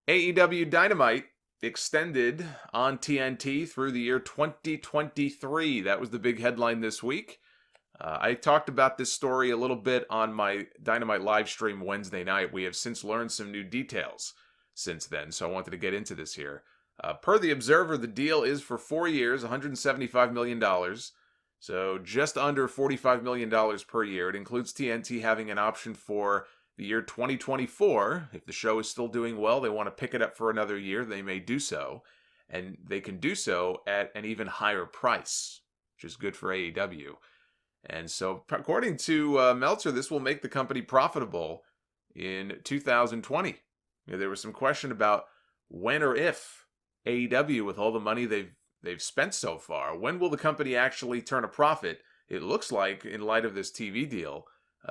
AEW Dynamite extended on TNT through the year 2023. That was the big headline this week. I talked about this story a little bit on my Dynamite live stream Wednesday night. We have since learned some new details since then, so I wanted to get into this here. Per the Observer, the deal is for 4 years, $175 million. So just under $45 million per year. It includes TNT having an option for the year 2024. If the show is still doing well, they want to pick it up for another year, they may do so. And they can do so at an even higher price, which is good for AEW. And so, according to Meltzer, this will make the company profitable in 2020. There was some question about when or if AEW, with all the money they've spent so far, when will the company actually turn a profit? It looks like, in light of this TV deal,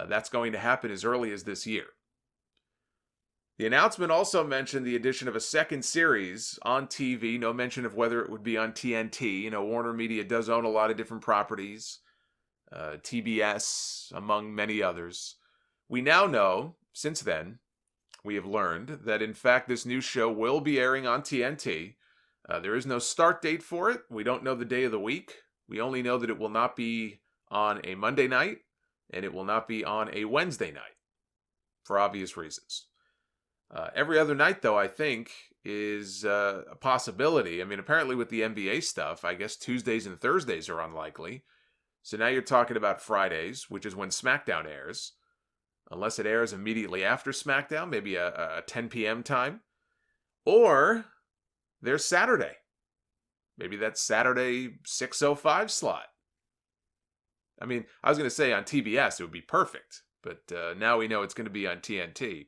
that's going to happen as early as this year. The announcement also mentioned the addition of a second series on TV. No mention of whether it would be on TNT. Warner Media does own a lot of different properties. TBS, among many others. We now know, since then, we have learned that in fact this new show will be airing on TNT. There is no start date for it. We don't know the day of the week. We only know that it will not be on a Monday night, and it will not be on a Wednesday night, for obvious reasons. Every other night, though, I think, is a possibility. Apparently with the NBA stuff, I guess Tuesdays and Thursdays are unlikely. So now you're talking about Fridays, which is when Smackdown airs. Unless it airs immediately after Smackdown, maybe a 10 p.m. time. Or there's Saturday. Maybe that's Saturday 6:05 slot. I was going to say on TBS it would be perfect, but now we know it's going to be on TNT.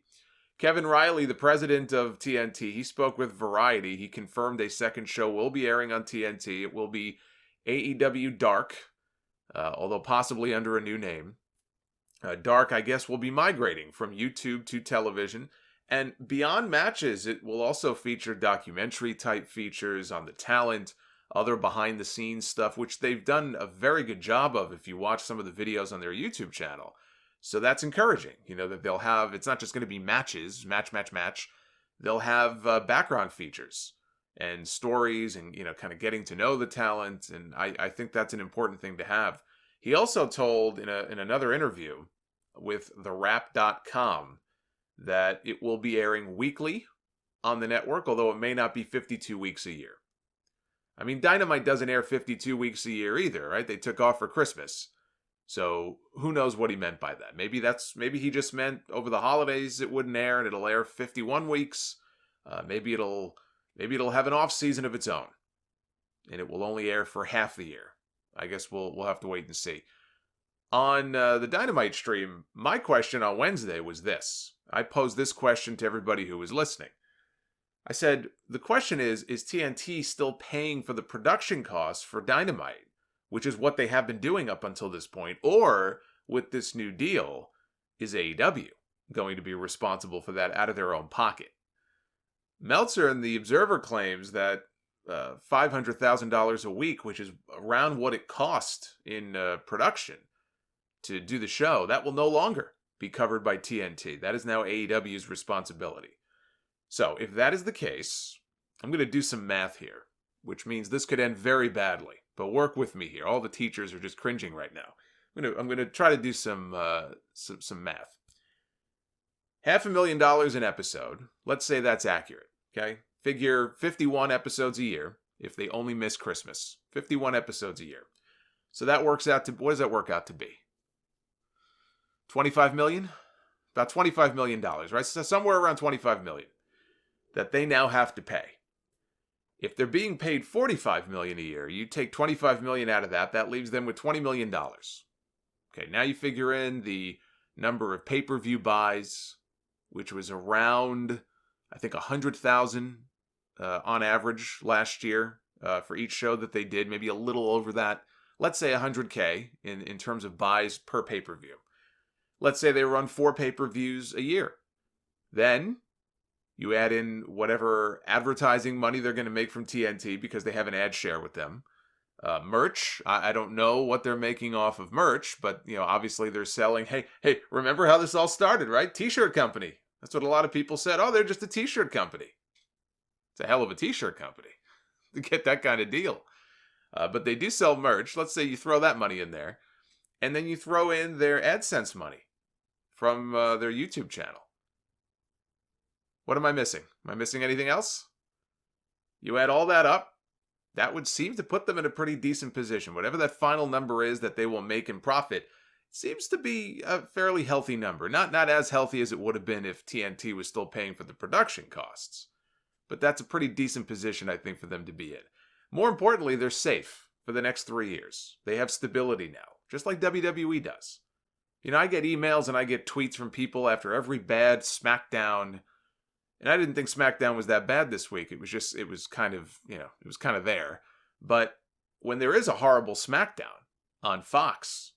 Kevin Riley, the president of TNT, he spoke with Variety. He confirmed a second show will be airing on TNT. It will be AEW Dark. Although possibly under a new name. Dark, I guess, will be migrating from YouTube to television. And beyond matches, it will also feature documentary-type features on the talent, other behind-the-scenes stuff, which they've done a very good job of if you watch some of the videos on their YouTube channel. So that's encouraging, that they'll have, it's not just going to be matches, match. They'll have background features and stories and, kind of getting to know the talent. And I think that's an important thing to have. He also told in another interview with TheWrap.com that it will be airing weekly on the network, although it may not be 52 weeks a year. Dynamite doesn't air 52 weeks a year either, right? They took off for Christmas. So who knows what he meant by that? Maybe he just meant over the holidays it wouldn't air and it'll air 51 weeks. Maybe it'll have an off season of its own, and it will only air for half the year. I guess we'll have to wait and see. On the Dynamite stream, my question on Wednesday was this. I posed this question to everybody who was listening. I said, the question is TNT still paying for the production costs for Dynamite, which is what they have been doing up until this point, or with this new deal, is AEW going to be responsible for that out of their own pocket? Meltzer in The Observer claims that $500,000 a week, which is around what it cost in production to do the show, that will no longer be covered by TNT. That is now AEW's responsibility. So if that is the case, I'm going to do some math here, which means this could end very badly. But work with me here. All the teachers are just cringing right now. I'm going to try to do some math. $500,000 an episode. Let's say that's accurate. Okay, figure 51 episodes a year if they only miss Christmas. 51 episodes a year. So that works out to, what does that work out to be? 25 million? About $25 million, right? So somewhere around 25 million that they now have to pay. If they're being paid $45 million a year, you take $25 million out of that leaves them with $20 million. Okay, now you figure in the number of pay-per-view buys, which was around, I think, 100,000 on average last year for each show that they did, maybe a little over that. Let's say 100K in terms of buys per pay-per-view. Let's say they run 4 pay-per-views a year. Then you add in whatever advertising money they're going to make from TNT because they have an ad share with them. Merch, I don't know what they're making off of merch, but obviously they're selling. Hey, remember how this all started, right? T-shirt company. That's what a lot of people said. Oh, they're just a t-shirt company. It's a hell of a t-shirt company to get that kind of deal. But they do sell merch. Let's say you throw that money in there, and then you throw in their AdSense money from their YouTube channel. What am I missing? Am I missing anything else? You add all that up, that would seem to put them in a pretty decent position. Whatever that final number is that they will make in profit, seems to be a fairly healthy number. Not as healthy as it would have been if TNT was still paying for the production costs. But that's a pretty decent position, I think, for them to be in. More importantly, they're safe for the next 3 years. They have stability now, just like WWE does. You know, I get emails and I get tweets from people after every bad Smackdown. And I didn't think Smackdown was that bad this week. It was kind of there. But when there is a horrible Smackdown on Fox,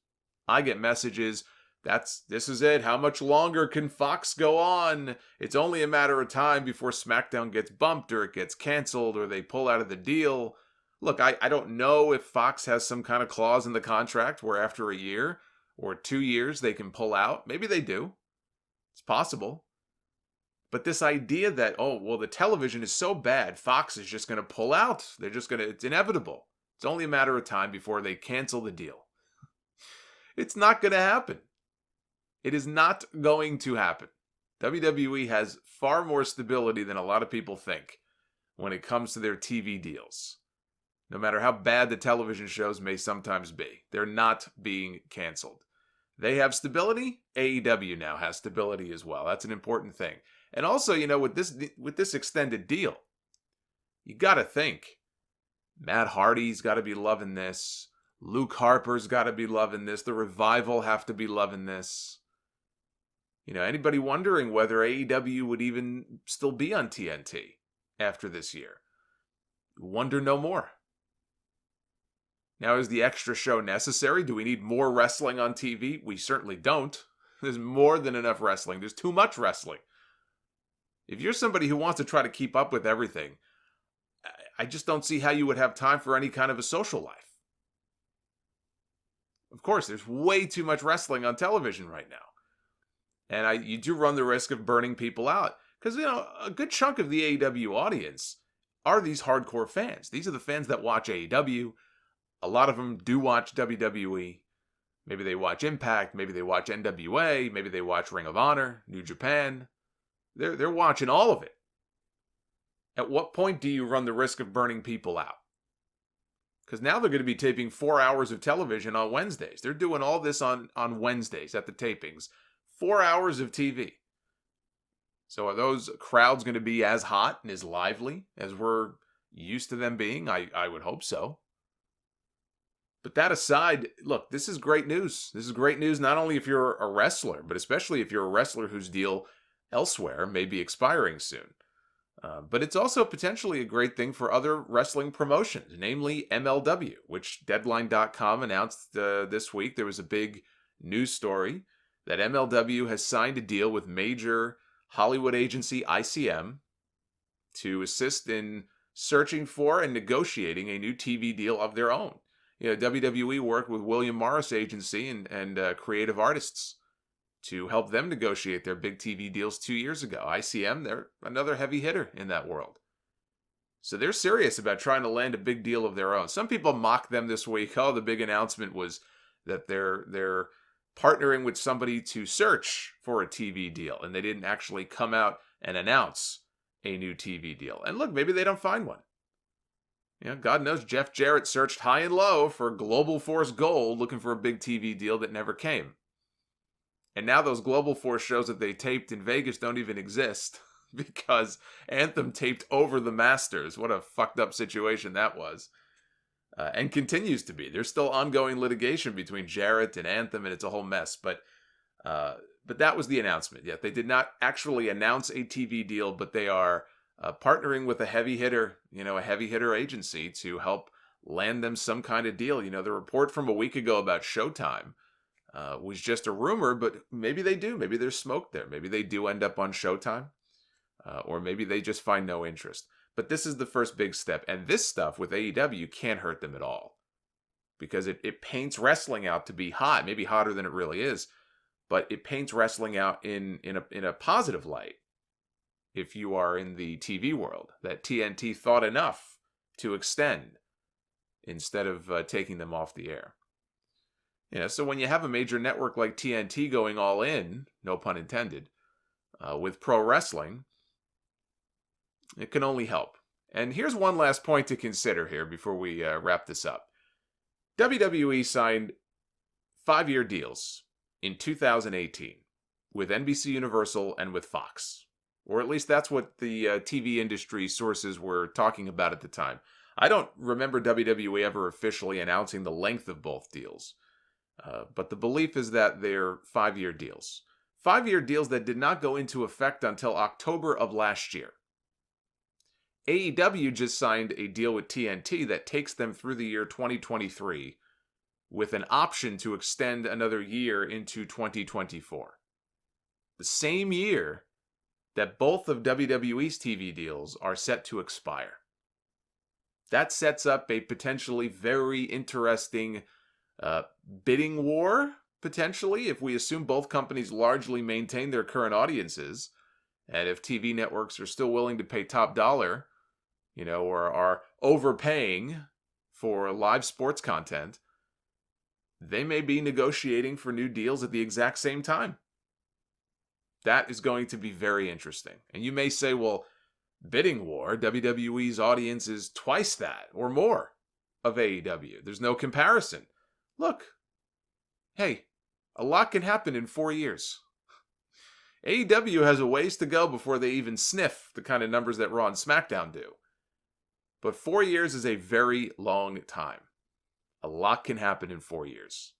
I get messages, this is it. How much longer can Fox go on? It's only a matter of time before SmackDown gets bumped or it gets canceled or they pull out of the deal. Look, I don't know if Fox has some kind of clause in the contract where after a year or 2 years they can pull out. Maybe they do. It's possible. But this idea that, the television is so bad, Fox is just going to pull out. It's inevitable. It's only a matter of time before they cancel the deal. It's not going to happen. It is not going to happen. WWE has far more stability than a lot of people think when it comes to their TV deals. No matter how bad the television shows may sometimes be, they're not being canceled. They have stability. AEW now has stability as well. That's an important thing. And also, with this extended deal, you got to think Matt Hardy's got to be loving this. Luke Harper's got to be loving this. The Revival have to be loving this. Anybody wondering whether AEW would even still be on TNT after this year? Wonder no more. Now, is the extra show necessary? Do we need more wrestling on TV? We certainly don't. There's more than enough wrestling. There's too much wrestling. If you're somebody who wants to try to keep up with everything, I just don't see how you would have time for any kind of a social life. Of course, there's way too much wrestling on television right now. And you do run the risk of burning people out. Because, a good chunk of the AEW audience are these hardcore fans. These are the fans that watch AEW. A lot of them do watch WWE. Maybe they watch Impact. Maybe they watch NWA. Maybe they watch Ring of Honor, New Japan. They're watching all of it. At what point do you run the risk of burning people out? Because now they're going to be taping 4 hours of television on Wednesdays. They're doing all this on Wednesdays at the tapings. 4 hours of TV. So are those crowds going to be as hot and as lively as we're used to them being? I would hope so. But that aside, look, this is great news. This is great news not only if you're a wrestler, but especially if you're a wrestler whose deal elsewhere may be expiring soon. But it's also potentially a great thing for other wrestling promotions, namely MLW, which Deadline.com announced this week. There was a big news story that MLW has signed a deal with major Hollywood agency ICM to assist in searching for and negotiating a new TV deal of their own. WWE worked with William Morris Agency and creative artists to help them negotiate their big TV deals 2 years ago. ICM, they're another heavy hitter in that world. So they're serious about trying to land a big deal of their own. Some people mock them this week. The big announcement was that they're partnering with somebody to search for a TV deal, and they didn't actually come out and announce a new TV deal. And look, maybe they don't find one. God knows Jeff Jarrett searched high and low for Global Force Gold, looking for a big TV deal that never came. And now those Global Force shows that they taped in Vegas don't even exist because Anthem taped over the Masters. What a fucked up situation that was. And continues to be. There's still ongoing litigation between Jarrett and Anthem, and it's a whole mess. But that was the announcement. Yet they did not actually announce a TV deal, but they are partnering with a heavy hitter agency to help land them some kind of deal. The report from a week ago about Showtime was just a rumor, but maybe they do. Maybe there's smoke there. Maybe they do end up on Showtime, or maybe they just find no interest. But this is the first big step, and this stuff with AEW can't hurt them at all because it paints wrestling out to be hot, maybe hotter than it really is, but it paints wrestling out in a positive light. if you are in the TV world, that TNT thought enough to extend instead of taking them off the air. So when you have a major network like TNT going all in, no pun intended, with pro wrestling, it can only help. And here's one last point to consider here before we wrap this up. WWE signed 5-year deals in 2018 with NBC Universal and with Fox. Or at least that's what the TV industry sources were talking about at the time. I don't remember WWE ever officially announcing the length of both deals. But the belief is that they're 5-year deals. 5-year deals that did not go into effect until October of last year. AEW just signed a deal with TNT that takes them through the year 2023 with an option to extend another year into 2024. The same year that both of WWE's TV deals are set to expire. That sets up a potentially very interesting bidding war, potentially, if we assume both companies largely maintain their current audiences, and if TV networks are still willing to pay top dollar, or are overpaying for live sports content, they may be negotiating for new deals at the exact same time. That is going to be very interesting. And you may say, well, bidding war, WWE's audience is twice that or more of AEW. There's no comparison. Look, hey, a lot can happen in 4 years. AEW has a ways to go before they even sniff the kind of numbers that Raw and Smackdown do. But 4 years is a very long time. A lot can happen in 4 years.